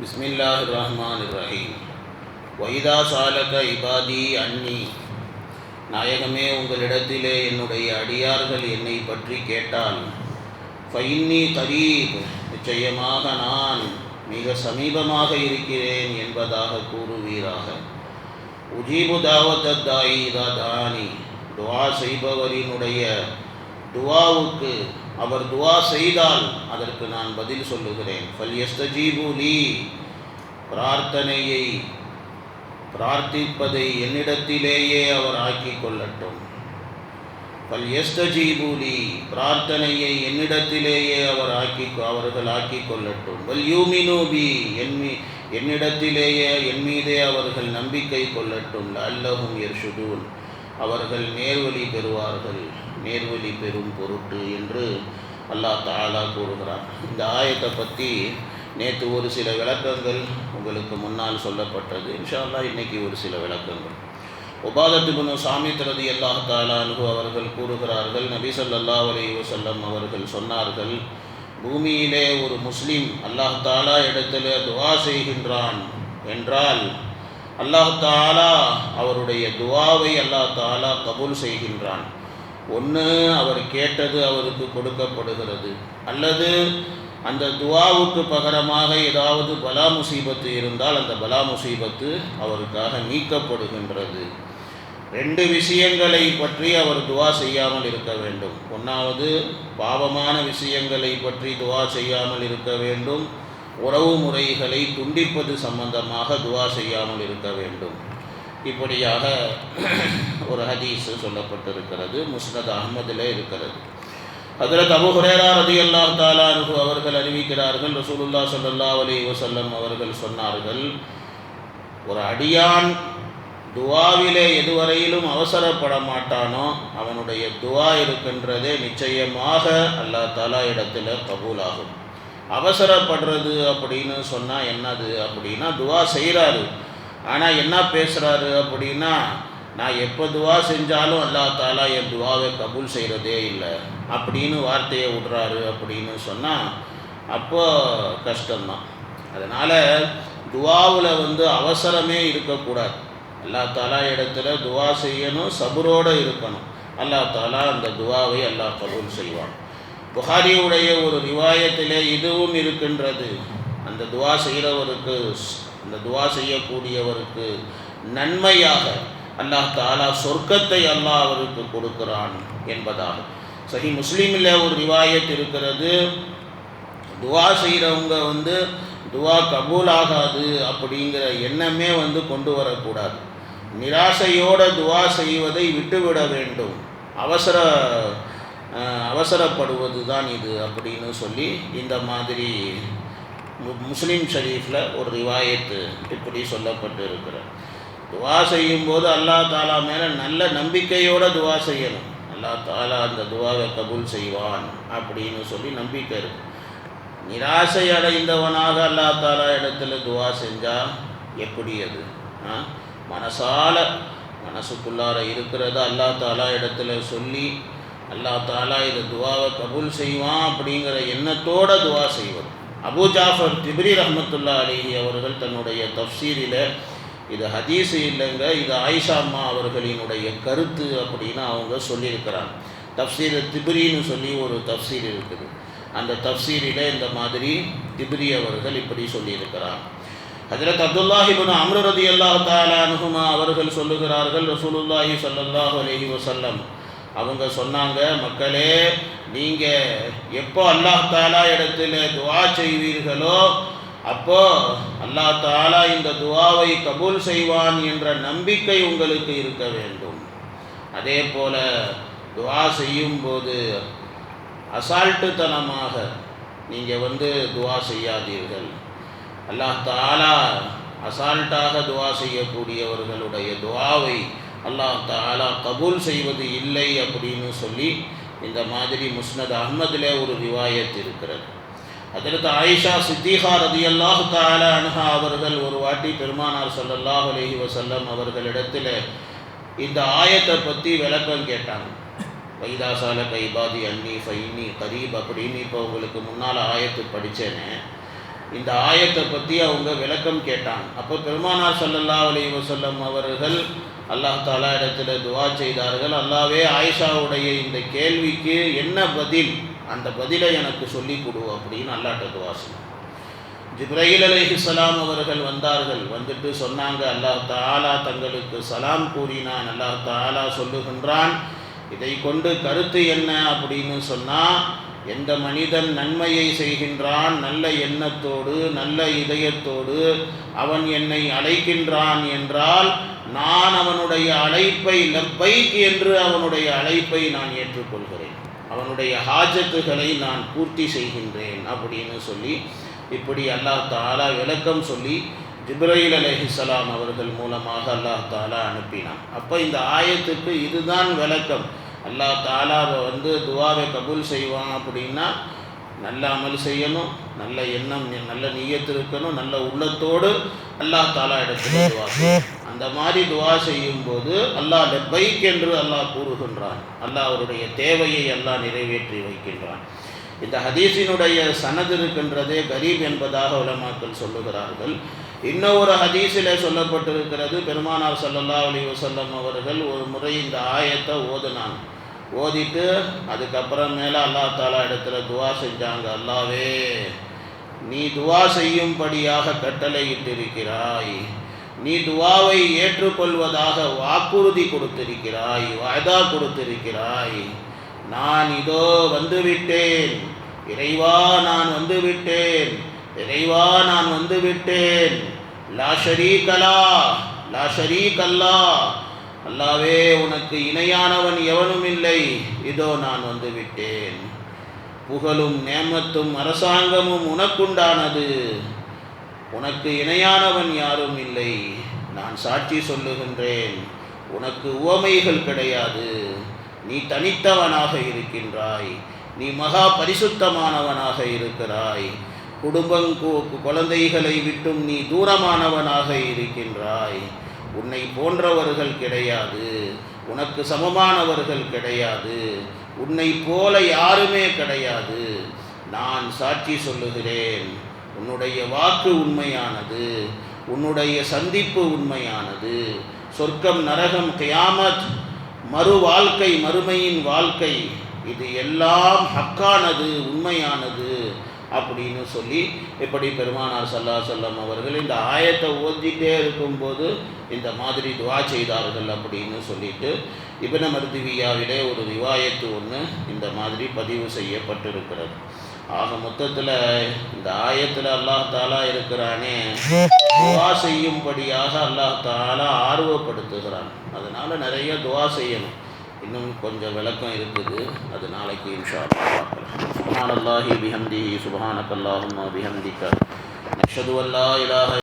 பிஸ்மில்லாஹிர்ரஹ்மானிர்ரஹீம். வைதா சாலக இபாதி அன்னி, நாயகமே உங்களிடத்திலே என்னுடைய அடியார்கள் என்னை பற்றி கேட்டால், ஃபைன்னி கரீப், நிச்சயமாக நான் மிக சமீபமாக இருக்கிறேன் என்பதாக கூறுவீராக. உஜீபு தாவத் தாயி இதா தானி, துவா செய்பவரினுடைய துவாவுக்கு அவர் துவா செய்தால் அதற்கு நான் பதில் சொல்லுகிறேன். ஃபல்யஸ்தஜீபு லீ, பிரார்த்தனையை பிரார்த்திப்பதை என்னிடத்திலேயே அவர் ஆக்கிக் கொள்ளட்டும். ஃபல்யஸ்தஜீபு லீ, பிரார்த்தனையை என்னிடத்திலேயே அவர்கள் ஆக்கிக் கொள்ளட்டும். வல்யூமினு பி, என்னிடத்திலேயே என் மீதே அவர்கள் நம்பிக்கை கொள்ளட்டும். லஅல்லஹும் யர்ஷுதூன், அவர்கள் நேர்வழி பெறுவார்கள், நேர்வழி பெறும் பொருட்டு என்று அல்லாஹ் தஆலா கூறுகிறார். இந்த ஆயத்தை பற்றி நேற்று ஒரு சில விளக்கங்கள் உங்களுக்கு முன்னால் சொல்லப்பட்டது. இன்ஷா அல்லாஹ் இன்றைக்கி ஒரு சில விளக்கங்கள். உபாதத் இப்னு ஸாமித் ரலியல்லாஹு தஆலா அன்ஹு அவர்கள் கூறுகிறார்கள், நபி ஸல்லல்லாஹு அலைஹி வஸல்லம் அவர்கள் சொன்னார்கள், பூமியிலே ஒரு முஸ்லீம் அல்லாஹ் தஆலா இடத்துல துஆ செய்கின்றான் என்றால் அல்லாஹ் தஆலா அவருடைய துஆவை அல்லாஹ் தஆலா கபூல் செய்கின்றான். ஒன்று அவர் கேட்டது அவருக்கு கொடுக்கப்படுகிறது, அல்லது அந்த துஆவுக்கு பகரமாக ஏதாவது பலா முசீபத்து இருந்தால் அந்த பலா முசீபத்து அவருக்காக நீக்கப்படுகின்றது. ரெண்டு விஷயங்களை பற்றி அவர் துஆ செய்யாமல் இருக்க வேண்டும். ஒன்றாவது, பாவமான விஷயங்களை பற்றி துஆ செய்யாமல் இருக்க வேண்டும். உறவு முறைகளை துண்டிப்பது சம்பந்தமாக துஆ செய்யாமல் இருக்க வேண்டும். இப்படியாக ஒரு ஹதீஸ் சொல்லப்பட்டிருக்கிறது, முஸ்னத் அஹ்மதில் இருக்கிறது. ஹஜ்ரத் அபூ ஹுரைரா ரலியல்லாஹு தஆலா அன்ஹு அவர்கள் அறிவிக்கிறார்கள், ரசூலுல்லாஹ் ஸல்லல்லாஹு அலைஹி வஸல்லம் அவர்கள் சொன்னார்கள், ஒரு அடியான் துஆவிலே எதுவரையிலும் அவசரப்பட மாட்டானோ அவனுடைய துஆ இருக்கின்றதே நிச்சயமாக அல்லாஹ் தஆலா இடத்துல கபூலாகும். அவசரப்படுறது அப்படின்னு சொன்னால் என்னது அப்படின்னா, துஆ செய்கிறாரு, ஆனால் என்ன பேசுகிறாரு அப்படின்னா, நான் எப்போ துஆ செஞ்சாலும் அல்லாஹ் தஆலா என் துஆவை கபூல் செய்கிறதே இல்லை அப்படின்னு வார்த்தையை விடுறாரு அப்படின்னு சொன்னால் அப்போ கஷ்டம்தான். அதனால் துஆவில் அவசரமே இருக்கக்கூடாது. அல்லாஹ் தஆலா இடத்துல துஆ செய்யணும், சபுரோடு இருக்கணும். அல்லாஹ் தஆலா அந்த துஆவை அல்லாஹ் கபூல் செய்வான். புகாரியுடைய ஒரு ரிவாயத்திலே இதுவும் இருக்கின்றது, அந்த துஆ செய்கிறவருக்கு, அந்த துஆ செய்யக்கூடியவருக்கு நன்மையாக அல்லாஹ் தஆலா சொர்க்கத்தை அல்லாஹ் அவருக்கு கொடுக்கிறான் என்பதாக. சஹீஹ் முஸ்லிமில் ஒரு ரிவாயத் இருக்கிறது, துஆ செய்கிறவங்க துஆ கபூல் ஆகாது அப்படிங்கிற எண்ணமே கொண்டு வரக்கூடாது. நிராசையோடு துஆ செய்வதை விட்டுவிட வேண்டும். அவசரப்படுவது தான் இது அப்படின்னு சொல்லி இந்த மாதிரி முஸ்லீம் ஷரீஃபில் ஒரு ரிவாயத்து இப்படி சொல்லப்பட்டு இருக்கிறார். துஆ செய்யும்போது அல்லாஹ் தஆலா மேலே நல்ல நம்பிக்கையோடு துஆ செய்யணும். அல்லாஹ் தஆலா அந்த துஆவை கபூல் செய்வான் அப்படின்னு சொல்லி நம்பிக்கை இருக்கு. நிராசை அடைந்தவனாக அல்லாஹ் தஆலா இடத்துல துஆ செஞ்சால் எப்படி அது? மனசுக்குள்ளார இருக்கிறத அல்லாஹ் தஆலா இடத்துல சொல்லி அல்லாஹ் தஆலா இந்த துஆவை கபூல் செய்வான் அப்படிங்கிற எண்ணத்தோடு துஆ செய்வது. அபூ ஜாஃபர் திப்ரி ரஹ்மத்துல்லாஹி அலைஹி அவர்கள் தன்னுடைய தஃப்சீரில், இது ஹதீஸு இல்லைங்க, இது ஆயிஷா அம்மா அவர்களினுடைய கருத்து அப்படின்னு அவங்க சொல்லியிருக்கிறாங்க. தஃப்சீர் திப்ரின்னு சொல்லி ஒரு தஃப்சீர் இருக்குது. அந்த தஃப்சீரில் இந்த மாதிரி திப்ரி அவர்கள் இப்படி சொல்லியிருக்கிறாங்க. ஹஜ்ரத் அப்துல்லாஹ் இப்னு அம்ர் ரலியல்லாஹு தஆலா அன்ஹுமா அவர்கள் சொல்லுகிறார்கள், ரசூலுல்லாஹி ஸல்லல்லாஹு அலைஹி வஸல்லம் அவங்க சொன்னாங்க, மக்களே, நீங்கள் எப்போ அல்லாஹ் தஆலா இடத்துல துஆ செய்வீர்களோ அப்போ அல்லாஹ் தஆலா இந்த துஆவை கபூல் செய்வான் என்ற நம்பிக்கை உங்களுக்கு இருக்க வேண்டும். அதே போல் துஆ செய்யும்போது அசால்ட்டுத்தனமாக நீங்கள் துஆ செய்யாதீர்கள். அல்லாஹ் தஆலா அசால்ட்டாக துஆ செய்யக்கூடியவர்களுடைய துஆவை அல்லாஹ் தஆலா கபூல் செய்வது இல்லை அப்படின்னு சொல்லி இந்த மாதிரி முஸ்னத் அஹ்மதில் ஒரு ரிவாயத் இருக்கிறது. ஹஜ்ரத் ஆயிஷா சித்திகா ரலியல்லாஹு தஆலா அன்ஹா அவர்கள் ஒரு வாட்டி பெருமானார் ஸல்லல்லாஹு அலைஹி வஸல்லம் அவர்களிடத்தில் இந்த ஆயத்தை பற்றி விளக்கம் கேட்டாங்க. வைதா சாலக இபாதி அன்னி ஃபைன்னி கரீப் அப்படின்னு இப்போ உங்களுக்கு முன்னால் ஆயத்து படித்தேனே, இந்த ஆயத்தை பற்றி அவங்க விளக்கம் கேட்டாங்க. அப்போ பெருமானார் ஸல்லல்லாஹு அலைஹி வஸல்லம் அவர்கள் அல்லாஹ் தஆலா இடத்துல துஆ செய்தார்கள், அல்லாஹ்வே ஆயிஷாவுடைய இந்த கேள்விக்கு என்ன பதில், அந்த பதிலை எனக்கு சொல்லிக் கொடு அப்படின்னு அல்லாஹ்ட்ட துஆ செய்தார். ஜிப்ரீல் அலைஹிஸ்ஸலாம் அவர்கள் வந்தார்கள். வந்துட்டு சொன்னாங்க, அல்லாஹ் தஆலா தங்களுக்கு சலாம் கூறினான். அல்லாஹ் தஆலா சொல்லுகின்றான், இதை கொண்டு கருத்து என்ன அப்படின்னு சொன்னால், எந்த மனிதன் நன்மையை செய்கின்றான் நல்ல எண்ணத்தோடு நல்ல இதயத்தோடு அவன் என்னை அழைக்கின்றான் என்றால் நான் அவனுடைய அழைப்பை லப்பைக் என்று அவனுடைய அழைப்பை நான் ஏற்றுக்கொள்கிறேன், அவனுடைய ஹாஜத்துகளை நான் பூர்த்தி செய்கின்றேன் அப்படின்னு சொல்லி இப்படி அல்லாஹ் தஆலா விளக்கம் சொல்லி ஜிப்ரீல் அலைஹிஸ்ஸலாம் அவர்கள் மூலமாக அல்லாஹ் தஆலா அனுப்பினான். அப்போ இந்த ஆயத்துக்கு இதுதான் விளக்கம். அல்லாஹ் தஆலாவை துஆவை கபூல் செய்வான் அப்படின்னா நல்ல அமல் செய்யணும், நல்ல எண்ணம், நல்ல நிய்யத் இருக்கணும், நல்ல உள்ளத்தோடு அல்லாஹ் தஆலா இடத்துல துஆ செய்யணும். அந்த மாதிரி துஆ செய்யும்போது அல்லாஹ் லப்பைக் என்று அல்லாஹ் கூறுகின்றான். அல்லாஹ் அவருடைய தேவையை அல்லாஹ் நிறைவேற்றி வைக்கின்றான். இந்த ஹதீஸினுடைய சனது இருக்கின்றதே கரீப் என்பதாக உலமாக்கள் சொல்லுகிறார்கள். இன்னொரு ஹதீஸில் சொல்லப்பட்டிருக்கிறது, பெருமானார் ஸல்லல்லாஹு அலைஹி வஸல்லம் அவர்கள் ஒரு முறை இந்த ஆயத்தை ஓதுனாங்க. ஓதிட்டு அதுக்கப்புறம் மேலே அல்லாஹ் தஆலா இடத்துல துஆ செஞ்சாங்க, அல்லாஹ்வே நீ துஆ செய்யும்படியாக கட்டளையிட்டிருக்கிறாய், நீ துஆவை ஏற்றுக்கொள்வதாக வாக்குறுதி கொடுத்திருக்கிறாய், வாய்தா கொடுத்திருக்கிறாய், நான் இதோ வந்துவிட்டேன் இறைவா, நான் வந்துவிட்டேன் இறைவா, நான் வந்துவிட்டேன், லா ஷரீகலா லா ஷரீகல்லா, அல்லாஹ்வே உனக்கு இணையானவன் எவனும் இல்லை, இதோ நான் வந்துவிட்டேன், புகழும் நேமத்தும் அரசாங்கமும் உனக்குண்டானது, உனக்கு இணையானவன் யாரும் இல்லை, நான் சாட்சி சொல்லுகின்றேன், உனக்கு உவமைகள் கிடையாது, நீ தனித்தவனாக இருக்கின்றாய், நீ மகா பரிசுத்தமானவனாக இருக்கிறாய், குழந்தைகளை விட்டும் நீ தூரமானவனாக இருக்கின்றாய், உன்னை போன்றவர்கள் கிடையாது, உனக்கு சமமானவர்கள் கிடையாது, உன்னை போல யாருமே கிடையாது, நான் சாட்சி சொல்லுகிறேன், உன்னுடைய வாக்கு உண்மையானது, உன்னுடைய சந்திப்பு உண்மையானது, சொர்க்கம் நரகம் கியாமத் மறு வாழ்க்கை மறுமையின் வாழ்க்கை இது எல்லாம் ஹக்கானது உண்மையானது அப்படின்னு சொல்லி இப்படி பெருமானார் ஸல்லல்லாஹு அலைஹி வஸல்லம் அவர்கள் இந்த ஆயத்தை ஓதிட்டே இருக்கும்போது இந்த மாதிரி துஆ செய்தார்கள் அப்படின்னு சொல்லிட்டு இப்னு மர்துவியாவிலே ஒரு ரிவாயத்து ஒன்று இந்த மாதிரி பதிவு செய்யப்பட்டிருக்கிறது. ஆக மொத்தத்தில் இந்த ஆயத்தில் அல்லாஹ் தஆலா இருக்கிறானே துஆ செய்யும்படியாக அல்லாஹ் தஆலா ஆர்வப்படுத்துகிறான். அதனால் நிறைய துஆ செய்யணும். இன்னும் கொஞ்சம் விளக்கம் இருக்குது, அது நாளைக்கு இன்ஷா அல்லாஹ் பார்க்கலாம். சுப்ஹானல்லாஹி பிஹம்திஹி சுப்ஹானக்கல்லாஹும்ம பிஹம்திக நஷ்ஹது அல்லா இலாஹ